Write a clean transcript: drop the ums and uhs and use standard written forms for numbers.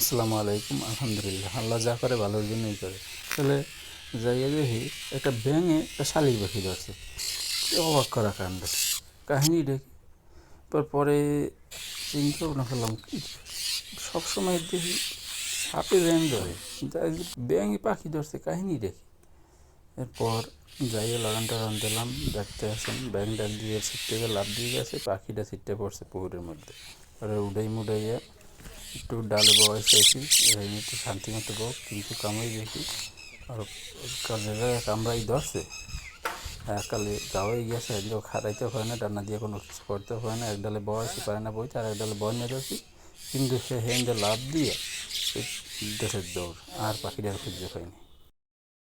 আসসালামু আলাইকুম। আলহামদুলিল্লাহ, আল্লাহ যা করে ভালোর জন্যই করে। তাহলে যাইয়া দেখি একটা ব্যাঙে একটা শালিক পাখি ধরছে। অবাক করা কাণ্ড, কাহিনী দেখি। পরে চিন্তা ভাবনা করলাম, সবসময় দেখি সাপে ব্যাঙ ধরে, কিন্তু আজকে ব্যাঙে পাখি ধরছে, কাহিনী দেখি। এরপর যাইয়ে লাগান টাগান দিলাম, দেখতে আসেন ব্যাঙ ডাক দিয়ে ছিটতে গিয়ে লাফ দিয়ে গেছে, পাখিটা ছিটতে পড়ছে পুকুরের মধ্যে। পরে মুডাইয়া একটু ডালে বসাইছি, একটু শান্তি মতো বক, কিন্তু কামড়াই দেখি আর কাজে কামড়াই ধরছে। এককালে যাওয়াই গেছে, একদম খারাইতে হয় না, ডান্না দিয়ে কোনো কিছু করতে হয় না, এক ডালে বয়সে পারে না বইতে, আর এক ডালে বয় নিয়ে যাচ্ছি, কিন্তু সে হেন্দে লাভ দিয়ে দেশের দৌড়, আর পাখিটার খুঁজে পাইনি।